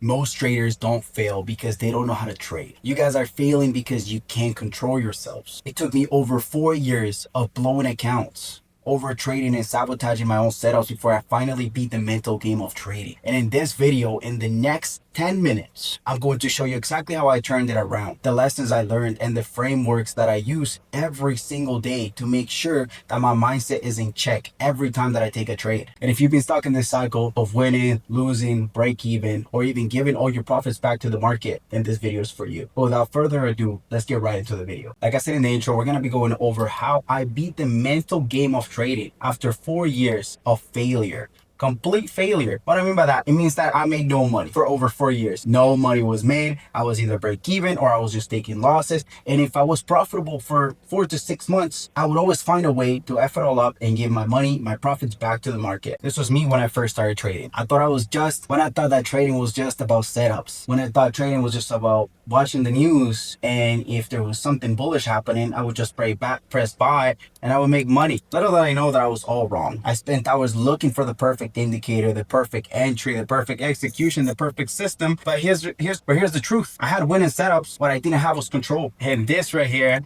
Most traders don't fail because they don't know how to trade. You guys are failing because you can't control yourselves. It took me over 4 years of blowing accounts, over trading and sabotaging my own setups before I finally beat the mental game of trading. And in this video, in the next 10 minutes, I'm going to show you exactly how I turned it around, the lessons I learned, and the frameworks that I use every single day to make sure that my mindset is in check every time that I take a trade. And if you've been stuck in this cycle of winning, losing, break even, or even giving all your profits back to the market, then this video is for you. But without further ado, let's get right into the video. Like I said in the intro, we're going to be going over how I beat the mental game of trading after 4 years of failure. Complete failure. What I mean by that, it means that I made no money for over 4 years. No money was made. I was either break even or I was just taking losses. And if I was profitable for 4 to 6 months, I would always find a way to F it all up and give my money, my profits back to the market. This was me when I first started trading. I thought that trading was just about setups. When I thought trading was just about watching the news, and if there was something bullish happening, I would just press buy, and I would make money. Little did I know that I was all wrong. I spent hours looking for the perfect indicator, the perfect entry, the perfect execution, the perfect system. But here's the truth. I had winning setups. What I didn't have was control. And this right here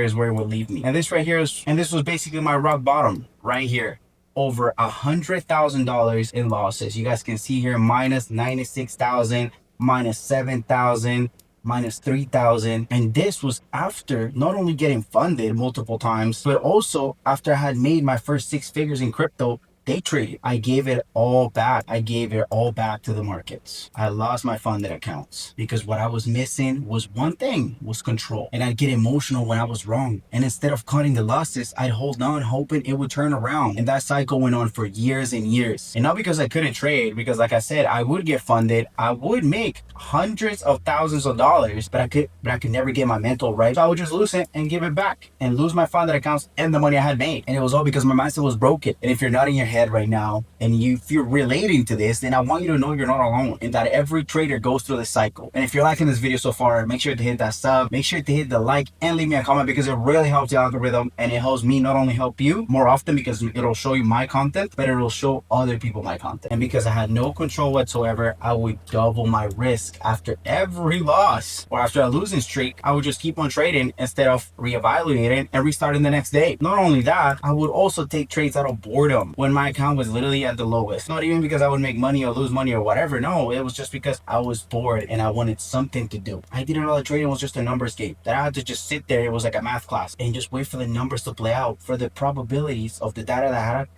is where it would leave me. And this was basically my rock bottom right here. Over $100,000 in losses. You guys can see here, minus 96,000, minus 7,000, minus 3,000. And this was after not only getting funded multiple times, but also after I had made my first 6 figures in crypto day trading. I gave it all back. I gave it all back to the markets. I lost my funded accounts because what I was missing was one thing, was control. And I'd get emotional when I was wrong. And instead of cutting the losses, I'd hold on, hoping it would turn around. And that cycle went on for years and years. And not because I couldn't trade, because like I said, I would get funded. I would make hundreds of thousands of dollars, but I could never get my mental right. So I would just lose it and give it back and lose my funded accounts and the money I had made. And it was all because my mindset was broken. And if you're not in your head right now and if you're relating to this, then I want you to know you're not alone and that every trader goes through this cycle. And if you're liking this video so far, make sure to hit that sub, make sure to hit the like, and leave me a comment, because it really helps the algorithm, and it helps me not only help you more often because it'll show you my content, but it'll show other people my content. And because I had no control whatsoever, I would double my risk after every loss, or after a losing streak. I would just keep on trading instead of reevaluating and restarting the next day. Not only that, I would also take trades out of boredom when my account was literally at the lowest. Not even because I would make money or lose money or whatever. No, it was just because I was bored and I wanted something to do. I didn't know that trading was just a numbers game, that I had to just sit there. It was like a math class and just wait for the numbers to play out, for the probabilities of the data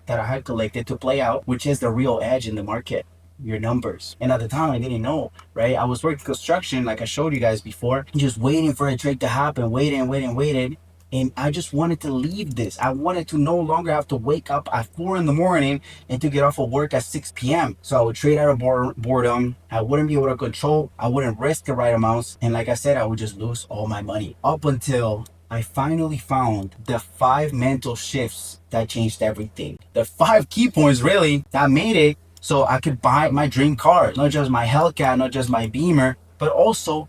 that I had collected to play out, which is the real edge in the market, your numbers. And at the time I didn't know, right? I was working construction like I showed you guys before, just waiting for a trade to happen, waiting. And I just wanted to leave this. I wanted to no longer have to wake up at 4 in the morning and to get off of work at 6 p.m. So I would trade out of boredom. I wouldn't be able to control. I wouldn't risk the right amounts. And like I said, I would just lose all my money, up until I finally found the 5 mental shifts that changed everything. The 5 key points really that made it so I could buy my dream car, not just my Hellcat, not just my Beamer, but also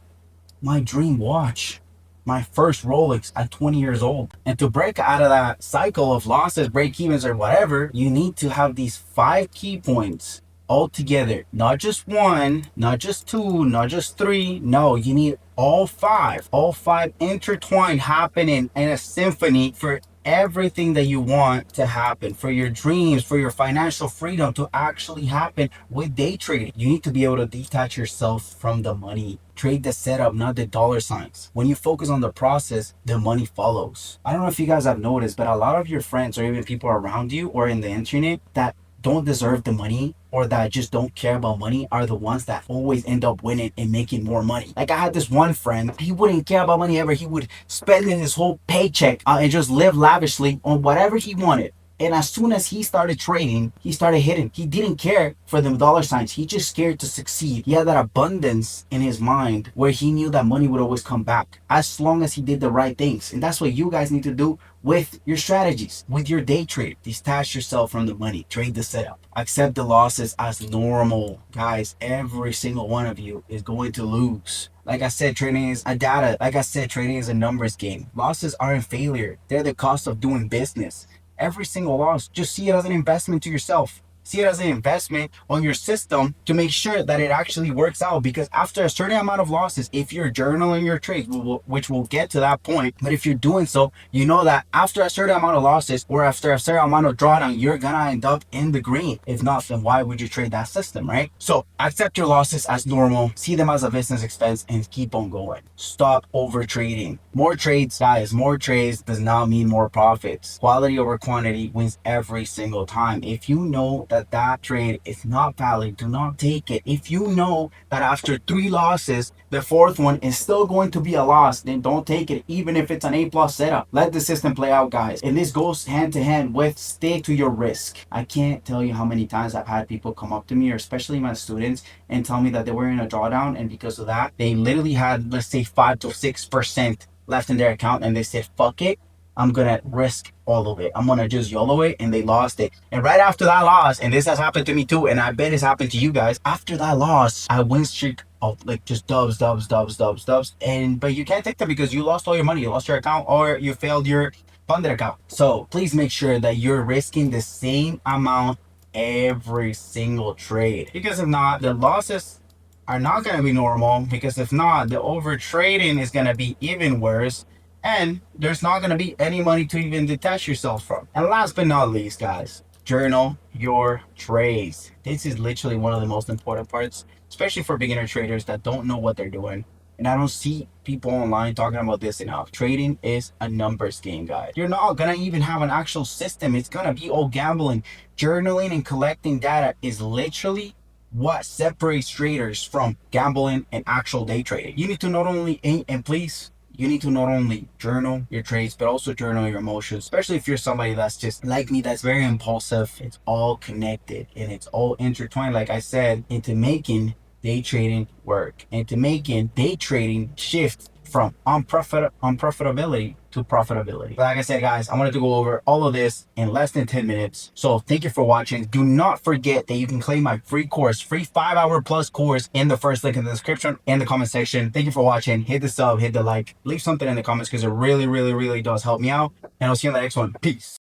my dream watch, my first Rolex at 20 years old. And to break out of that cycle of losses, break-evens, or whatever, you need to have these 5 key points all together. Not just 1, not just 2, not just 3. No, you need all 5. All 5 intertwined, happening in a symphony for everything that you want to happen, for your dreams, for your financial freedom to actually happen with day trading. You need to be able to detach yourself from the money. Trade the setup, not the dollar signs. When you focus on the process, the money follows. I don't know if you guys have noticed, but a lot of your friends or even people around you or in the internet that don't deserve the money or that just don't care about money are the ones that always end up winning and making more money. Like I had this one friend, he wouldn't care about money ever. He would spend his whole paycheck and just live lavishly on whatever he wanted. And as soon as he started trading, he started hitting. He didn't care for the dollar signs. He just scared to succeed. He had that abundance in his mind where he knew that money would always come back as long as he did the right things. And that's what you guys need to do with your strategies, with your day trade. Detach yourself from the money. Trade the setup. Accept the losses as normal. Guys, every single one of you is going to lose. Like I said, trading is a data. Like I said, trading is a numbers game. Losses aren't failure. They're the cost of doing business. Every single loss, just see it as an investment to yourself. See it as an investment on your system to make sure that it actually works out. Because after a certain amount of losses, if you're journaling your trades, which we'll get to that point, but if you're doing so, you know that after a certain amount of losses or after a certain amount of drawdown, you're gonna end up in the green. If not, then why would you trade that system, right? So accept your losses as normal, see them as a business expense, and keep on going. Stop over trading. More trades, guys, more trades does not mean more profits. Quality over quantity wins every single time. If you know that that trade is not valid, do not take it. If you know that after 3 losses, the 4th one is still going to be a loss, then don't take it, even if it's an A+ setup. Let the system play out, guys. And this goes hand to hand with stay to your risk. I can't tell you how many times I've had people come up to me, or especially my students, and tell me that they were in a drawdown, and because of that, they literally had, let's say, 5 to 6% left in their account, and they said, fuck it, I'm gonna risk all of it. I'm gonna just YOLO it, and they lost it. And right after that loss, and this has happened to me too, and I bet it's happened to you guys, after that loss, I win streak of like just dubs. And but you can't take them because you lost all your money, you lost your account, or you failed your funded account. So please make sure that you're risking the same amount every single trade, because if not, the losses are not going to be normal, because if not, the over trading is going to be even worse, and there's not going to be any money to even detach yourself from. And last but not least, guys, journal your trades. This is literally one of the most important parts, especially for beginner traders that don't know what they're doing. And I don't see people online talking about this enough. Trading is a numbers game, guys. You're not gonna even have an actual system. It's gonna be all gambling. Journaling and collecting data is literally what separates traders from gambling and actual day trading. You need to not only, and please, you need to not only journal your trades, but also journal your emotions, especially if you're somebody that's just like me, that's very impulsive. It's all connected and it's all intertwined, like I said, into making day trading work, and to making day trading shift from unprofitability to profitability. Like I said, guys, I wanted to go over all of this in less than 10 minutes. So thank you for watching. Do not forget that you can claim my free course, free 5-hour plus course, in the first link in the description and the comment section. Thank you for watching. Hit the sub, hit the like, leave something in the comments, because it really, really, really does help me out. And I'll see you in the next one. Peace.